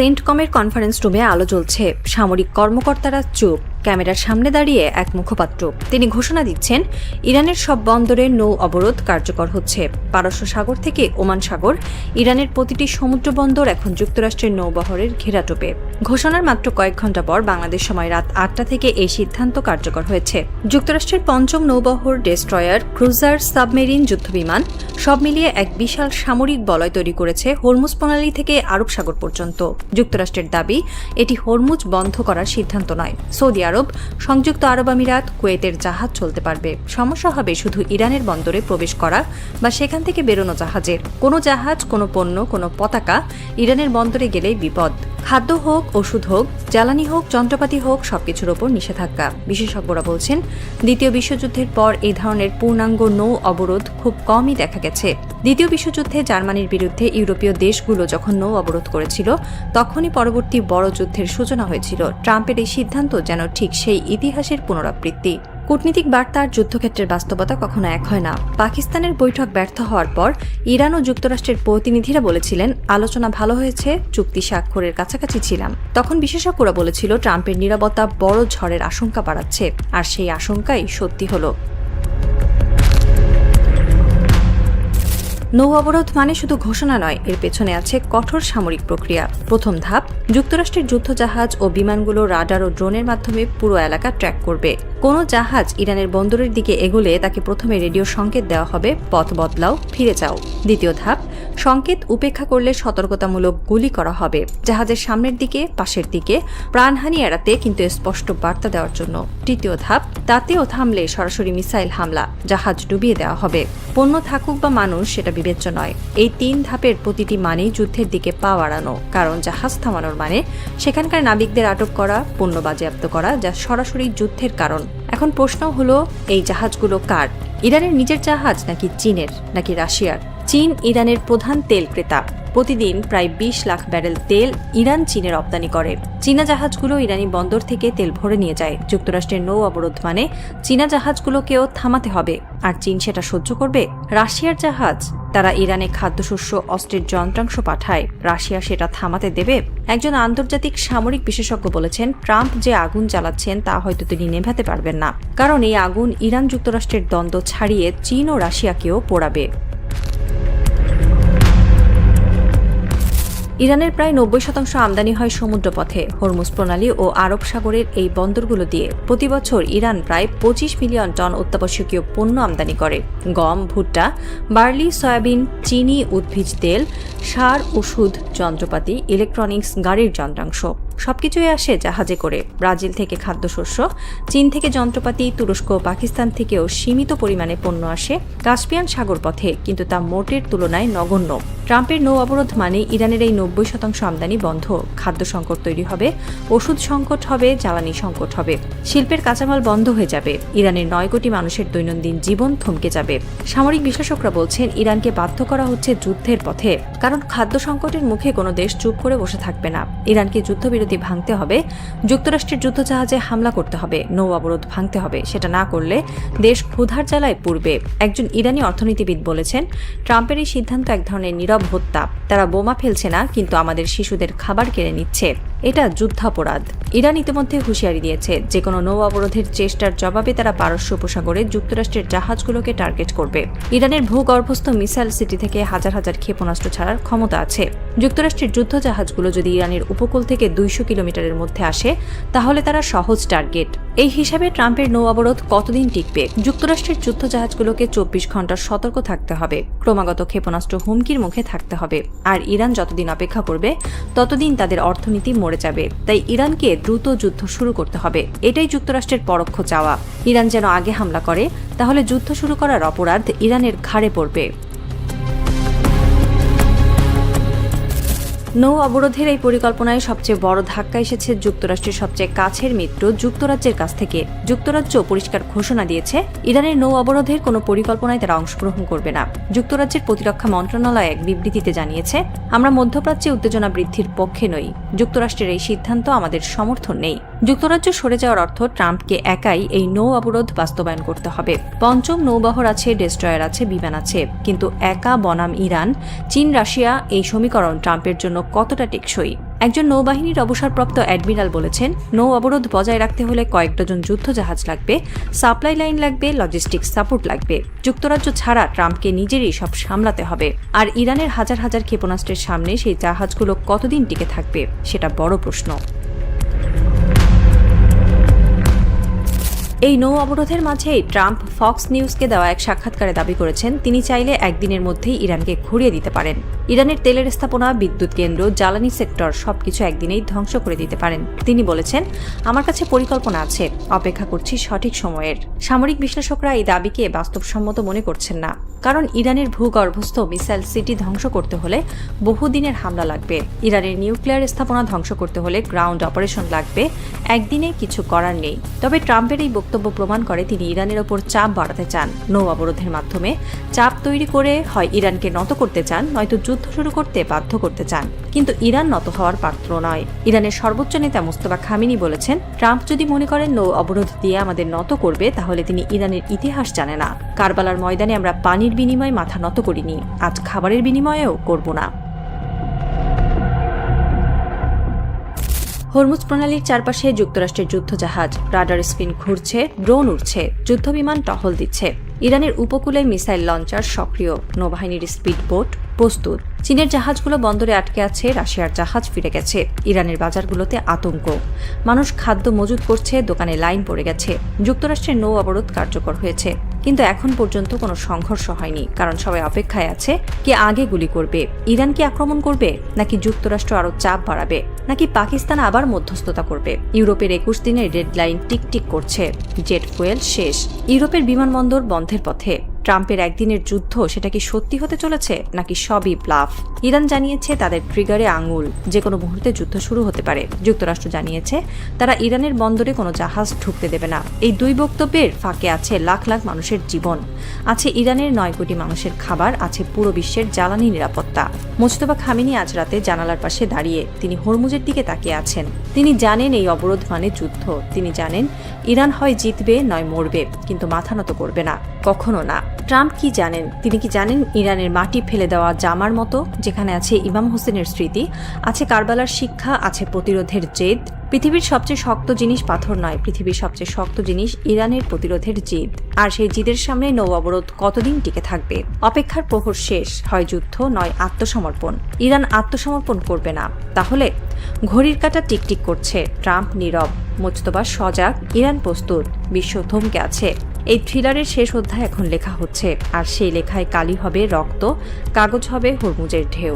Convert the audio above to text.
সেন্টকমের conference রুমে আলো জ্বলছে। সামরিক কর্মকর্তারা চুপ। ক্যামেরার সামনে দাঁড়িয়ে এক মুখপাত্র। তিনি ঘোষণা দিচ্ছেন, ইরানের সব বন্দরে নৌ অবরোধ কার্যকর হচ্ছে। পারস্য সাগর থেকে ওমান সাগর, ইরানের প্রতিটি সমুদ্র বন্দর এখন যুক্তরাষ্ট্রের নৌবহরের ঘেরাটোপে। ঘোষণার মাত্র কয়েক ঘণ্টা পর বাংলাদেশ সময় রাত ৮টা থেকে এই সিদ্ধান্ত কার্যকর হয়েছে। যুক্তরাষ্ট্রের পঞ্চম নৌবহর, ডেস্ট্রয়ার, ক্রুজার, সাবমেরিন, যুদ্ধবিমান সব মিলিয়ে এক বিশাল সামরিক বলয় তৈরি করেছে হরমুজ প্রণালী থেকে আরব সাগর পর্যন্ত। যুক্তরাষ্ট্রের দাবি, এটি হরমুজ বন্ধ করার সিদ্ধান্ত নয়। সৌদি আরব, সংযুক্ত আরব আমিরাত, কুয়েতের জাহাজ চলতে পারবে। সমস্যা হবে শুধু ইরানের বন্দরে প্রবেশ করা বা সেখান থেকে বেরোনো জাহাজের। কোনো জাহাজ, কোনো পণ্য, কোনো পতাকা ইরানের বন্দরে গেলেই বিপদ। খাদ্য হোক, ওষুধ হোক, জ্বালানি হোক, যন্ত্রপাতি হোক, সবকিছুর ওপর নিষেধাজ্ঞা। বিশেষজ্ঞরা বলছেন, দ্বিতীয় বিশ্বযুদ্ধের পর এই ধরনের পূর্ণাঙ্গ নৌ অবরোধ খুব কমই দেখা গেছে। দ্বিতীয় বিশ্বযুদ্ধে জার্মানির বিরুদ্ধে ইউরোপীয় দেশগুলো যখন নৌ অবরোধ করেছিল, তখনই পরবর্তী বড় যুদ্ধের সূচনা হয়েছিল। ট্রাম্পের এই সিদ্ধান্ত যেন ঠিক সেই ইতিহাসের পুনরাবৃত্তি। কূটনীতিক বার্তা আর যুদ্ধক্ষেত্রের বাস্তবতা কখনো এক হয় না। পাকিস্তানের বৈঠক ব্যর্থ হওয়ার পর ইরান ও যুক্তরাষ্ট্রের প্রতিনিধিরা বলেছিলেন, আলোচনা ভালো হয়েছে, চুক্তি স্বাক্ষরের কাছাকাছি ছিলাম। তখন বিশেষজ্ঞরা বলেছিল, ট্রাম্পের নীরবতা বড় ঝড়ের আশঙ্কা বাড়াচ্ছে। আর সেই আশঙ্কাই সত্যি হলো। নৌ অবরোধ মানে শুধু ঘোষণা নয়, এর পেছনে আছে কঠোর সামরিক প্রক্রিয়া। প্রথম ধাপ, যুক্তরাষ্ট্রের যুদ্ধজাহাজ ও বিমানগুলো রাডার ও ড্রোনের মাধ্যমে পুরো এলাকা ট্র্যাক করবে। কোনো জাহাজ ইরানের বন্দরের দিকে এগোলে তাকে প্রথমে রেডিও সংকেত দেওয়া হবে, পথ বদলাও, ফিরে যাও। দ্বিতীয় ধাপ, সংকেত উপেক্ষা করলে সতর্কতামূলক গুলি করা হবে, জাহাজের সামনের দিকে, পাশের দিকে, প্রাণহানি এড়াতে কিন্তু স্পষ্ট বার্তা দেওয়ার জন্য। তৃতীয় ধাপ, তাতেও থামলে সরাসরি মিসাইল হামলা, জাহাজ ডুবিয়ে দেওয়া হবে। পণ্য থাকুক বা মানুষ, সেটা বিবেচ্য নয়। এই ৩ ধাপের প্রতিটি মানেই যুদ্ধের দিকে পা বাড়ানো। কারণ জাহাজ থামানোর মানে সেখানকার নাবিকদের আটক করা, পণ্য বাজেয়াপ্ত করা, যা সরাসরি যুদ্ধের কারণ। এখন প্রশ্ন হলো, এই জাহাজগুলো কার? ইরানের নিজের জাহাজ, নাকি চীনের, নাকি রাশিয়ার? চীন ইরানের প্রধান তেল ক্রেতা। প্রতিদিন প্রায় ২০ লাখ ব্যারেল তেল ইরান চীনে রপ্তানি করে। চীনা জাহাজগুলো ইরানি বন্দর থেকে তেল ভরে নিয়ে যায়। যুক্তরাষ্ট্রের নৌ অবরোধ মানে চীনা জাহাজগুলোকেও থামাতে হবে। আর চীন সেটা সহ্য করবে? রাশিয়ার জাহাজ, তারা ইরানে খাদ্যশস্য, অস্ত্রের যন্ত্রাংশ পাঠায়, রাশিয়া সেটা থামাতে দেবে? একজন আন্তর্জাতিক সামরিক বিশেষজ্ঞ বলেছেন, ট্রাম্প যে আগুন জ্বালাচ্ছেন তা হয়তো তিনি নেভাতে পারবেন না। কারণ এই আগুন ইরান যুক্তরাষ্ট্রের দ্বন্দ্ব ছাড়িয়ে চীন ও রাশিয়াকেও পোড়াবে। ইরানের প্রায় ৯০% আমদানি হয় সমুদ্রপথে। হরমুজ প্রণালী ও আরব সাগরের এই বন্দরগুলো দিয়ে প্রতি বছর ইরান প্রায় ২৫ মিলিয়ন টন অত্যাবশ্যকীয় পণ্য আমদানি করে। গম, ভুট্টা, বার্লি, সয়াবিন, চিনি, উদ্ভিজ তেল, সার, ওষুধ, যন্ত্রপাতি, ইলেকট্রনিক্স, গাড়ির যন্ত্রাংশ সবকিছুই আসে জাহাজে করে। ব্রাজিল থেকে খাদ্যশস্য, চীন থেকে যন্ত্রপাতি, তুরস্ক ও পাকিস্তান থেকেও সীমিত পরিমাণে পণ্য আসে কাস্পিয়ান সাগর পথে, কিন্তু তা মোটের তুলনায় নগণ্য। ট্রাম্পের নৌ অবরোধ মানে ইরানের এই ৯০% আমদানি বন্ধ। খাদ্য সংকট তৈরি হবে, ওষুধ সংকট হবে, জ্বালানি সংকট হবে, শিল্পের কাঁচামাল বন্ধ হয়ে যাবে। ইরানের ৯ কোটি মানুষের দৈনন্দিন জীবন থমকে যাবে। সামরিক বিশ্লেষকরা বলছেন, ইরানকে বাধ্য করা হচ্ছে যুদ্ধের পথে। কারণ খাদ্য সংকটের মুখে কোনো দেশ চুপ করে বসে থাকবে না। ইরানকে যুদ্ধবিরতি ভাঙতে হবে, যুক্তরাষ্ট্রের যুদ্ধজাহাজে হামলা করতে হবে, নৌ অবরোধ ভাঙতে হবে। সেটা না করলে দেশ ক্ষুধার জ্বালায় পুড়বে। একজন ইরানি অর্থনীতিবিদ বলেছেন, ট্রাম্পের এই সিদ্ধান্ত এক ধরনের নীরব হত্যা। তারা বোমা ফেলছে না, কিন্তু আমাদের শিশুদের খাবার কেড়ে নিচ্ছে। এটা যুদ্ধাপরাধ। ইরান ইতিমধ্যে হুঁশিয়ারি দিয়েছে, যে কোনো নৌ অবরোধের চেষ্টার জবাবে তারা পারস্য উপসাগরে যুক্তরাষ্ট্রের জাহাজগুলোকে টার্গেট করবে। ইরানের ভূগর্ভস্থ মিসাইল সিটি থেকে হাজার হাজার ক্ষেপণাস্ত্র ছাড়ার ক্ষমতা আছে। যুক্তরাষ্ট্রের যুদ্ধজাহাজগুলো যদি ইরানের উপকূল থেকে ২০০ কিলোমিটারের মধ্যে আসে, তাহলে তারা সহজ টার্গেট। এই হিসাবে ট্রাম্পের নৌ অবরোধ কতদিন টিকবে? যুক্তরাষ্ট্রের যুদ্ধজাহাজগুলোকে ২৪ ঘন্টা সতর্ক থাকতে হবে, ক্রমাগত ক্ষেপণাস্ত্র হুমকির মুখে থাকতে হবে। আর ইরান যতদিন অপেক্ষা করবে, ততদিন তাদের অর্থনীতি মরে যাবে। তাই ইরানকে দ্রুত যুদ্ধ শুরু করতে হবে। এটাই যুক্তরাষ্ট্রের পরোক্ষ চাওয়া। ইরান যেন আগে হামলা করে, তাহলে যুদ্ধ শুরু করার অপরাধ ইরানের ঘাড়ে পড়বে। নৌ অবরোধের এই পরিকল্পনায় সবচেয়ে বড় ধাক্কা এসেছে যুক্তরাষ্ট্রের সবচেয়ে কাছের মিত্র যুক্তরাজ্যের কাছ থেকে। যুক্তরাজ্য পরিষ্কার ঘোষণা দিয়েছে, ইরানের নৌ অবরোধের কোনো পরিকল্পনায় তারা অংশগ্রহণ করবে না। যুক্তরাজ্যের প্রতিরক্ষা মন্ত্রণালয় এক বিবৃতিতে জানিয়েছে, আমরা মধ্যপ্রাচ্যে উত্তেজনা বৃদ্ধির পক্ষে নই। যুক্তরাষ্ট্রের এই সিদ্ধান্ত আমাদের সমর্থন নেই। যুক্তরাজ্য সরে যাওয়ার অর্থ ট্রাম্পকে একাই এই নৌ অবরোধ বাস্তবায়ন করতে হবে। পঞ্চম নৌবহর আছে, ডেস্ট্রয়ার আছে, বিমান আছে, কিন্তু একা বনাম ইরান, চীন, রাশিয়া, এই সমীকরণ ট্রাম্পের জন্য কতটা টেকসই? একজন নৌবাহিনীর অবসরপ্রাপ্ত অ্যাডমিরাল বলেছেন, নৌ অবরোধ বজায় রাখতে হলে কয়েক ডজন যুদ্ধজাহাজ লাগবে, সাপ্লাই লাইন লাগবে, লজিস্টিক্স সাপোর্ট লাগবে। যুক্তরাজ্য ছাড়া ট্রাম্পকে নিজেরই সব সামলাতে হবে। আর ইরানের হাজার হাজার ক্ষেপণাস্ত্রের সামনে সেই জাহাজগুলো কতদিন টিকে থাকবে সেটা বড় প্রশ্ন। এই নৌ অবরোধের মাঝেই ট্রাম্প ফক্স নিউজকে দেওয়া এক সাক্ষাৎকারে দাবি করেছেন, তিনি চাইলে একদিনের মধ্যেই ইরানকে ঘুরিয়ে দিতে পারেন। ইরানের তেলের স্থাপনা, বিদ্যুৎ কেন্দ্র, জ্বালানি সেক্টর সবকিছু একদিনেই ধ্বংস করে দিতে পারেন। তিনি বলেছেন, আমার কাছে পরিকল্পনা আছে, অপেক্ষা করছি সঠিক সময়ের। সামরিক বিশ্লেষকরা এই দাবিকে বাস্তবসম্মত মনে করছেন না, কারণ ইরানের ভূগর্ভস্থ মিসাইল সিটি ধ্বংস করতে হলে বহুদিনের হামলা লাগবে। ইরানের নিউক্লিয়ার স্থাপনা ধ্বংস করতে হলে গ্রাউন্ড অপারেশন লাগবে। একদিনে কিছু করার নেই। তবে ট্রাম্পের এই বক্তব্য প্রমাণ করে তিনি ইরানের ওপর চাপ বাড়াতে চান। নৌ অবরোধের মাধ্যমে চাপ তৈরি করে হয় ইরানকে নত করতে চান, নয়তো যুদ্ধ শুরু করতে বাধ্য করতে চান। কিন্তু ইরান নত হওয়ার পাত্র নয়। ইরানের সর্বোচ্চ নেতা মুস্তফা খামেনি বলেছেন, ট্রাম্প যদি মনে করেন নৌ অবরোধ দিয়ে আমাদের নত করবে, তাহলে তিনি ইরানের ইতিহাস জানে না। কারবালার ময়দানে আমরা পানির বিনিময়ে মাথা নত করিনি, আজ খাবারের বিনিময়েও করব না। হরমুজ প্রণালীর চারপাশে যুক্তরাষ্ট্রের যুদ্ধজাহাজ, রাডার স্ক্রিন ঘুরছে, ড্রোন উড়ছে, যুদ্ধবিমান টহল দিচ্ছে। ইরানের উপকূলে মিসাইল লঞ্চার সক্রিয়, নৌবাহিনীর স্পিড বোট প্রস্তুত। চীনের জাহাজগুলো বন্দরে আটকে আছে, রাশিয়ার জাহাজ ফিরে গেছে। ইরানের বাজারগুলোতে আতঙ্ক, মানুষ খাদ্য মজুত করছে, দোকানে লাইন পড়ে গেছে। যুক্তরাষ্ট্রের নৌ অবরোধ কার্যকর হয়েছে, কিন্তু এখন পর্যন্ত কোনো সংঘর্ষ হয়নি, কারণ সবাই অপেক্ষায় আছে কে আগে গুলি করবে। ইরান কি আক্রমণ করবে, নাকি যুক্তরাষ্ট্র আরও চাপ বাড়াবে, নাকি পাকিস্তান আবার মধ্যস্থতা করবে? ইউরোপের 21 দিনের ডেডলাইন টিকটিক করছে, জেট ফুয়েল শেষ, ইউরোপের বিমানবন্দর বন্ধের পথে। ট্রাম্পের একদিনের যুদ্ধ সেটা কি সত্যি হতে চলেছে, নাকি সবই ব্লাফ? ইরান জানিয়েছে তাদের ট্রিগারে আঙুল, যে কোনো মুহূর্তে যুদ্ধ শুরু হতে পারে। যুক্তরাষ্ট্র জানিয়েছে তারা ইরানের বন্দরে কোনো জাহাজ ঢুকতে দেবে না। এই দুই বক্তব্যের ফাঁকে আছে লাখ লাখ মানুষের জীবন, আছে ইরানের 9 কোটি মানুষের খাবার, আছে পুরো বিশ্বের জ্বালানি নিরাপত্তা। মুজতবা খামেনি আজ রাতে জানালার পাশে দাঁড়িয়ে তিনি হরমুজের দিকে তাকিয়ে আছেন। তিনি জানেন এই অবরোধ মানে যুদ্ধ। তিনি জানেন ইরান হয় জিতবে নয় মরবে, কিন্তু মাথা নত করবে না, কখনো না। ট্রাম্প কি জানেন? তিনি কি জানেন ইরানের মাটি ফেলে দেওয়া জামার মতো, যেখানে আছে ইমাম হোসেনের স্মৃতি, আছে কারবালার শিক্ষা, আছে প্রতিরোধের জেদ? পৃথিবীর সবচেয়ে শক্ত জিনিস পাথর নয়, পৃথিবীর সবচেয়ে শক্ত জিনিস ইরানের প্রতিরোধের জিদ। আর সেই জিদের সামনে নৌ অবরোধ কতদিন টিকে থাকবে? অপেক্ষার প্রহর শেষ, হয় যুদ্ধ নয় আত্মসমর্পণ। ইরান আত্মসমর্পণ করবে না। তাহলে ঘড়ির কাঁটা টিকটিক করছে, ট্রাম্প নীরব, মুজতবা সজাগ, ইরান প্রস্তুত, বিশ্ব থমকে আছে। এই থ্রিলারের শেষ অধ্যায় এখন লেখা হচ্ছে, আর সেই লেখায় কালি হবে রক্ত, কাগজ হবে হরমুজের ঢেউ।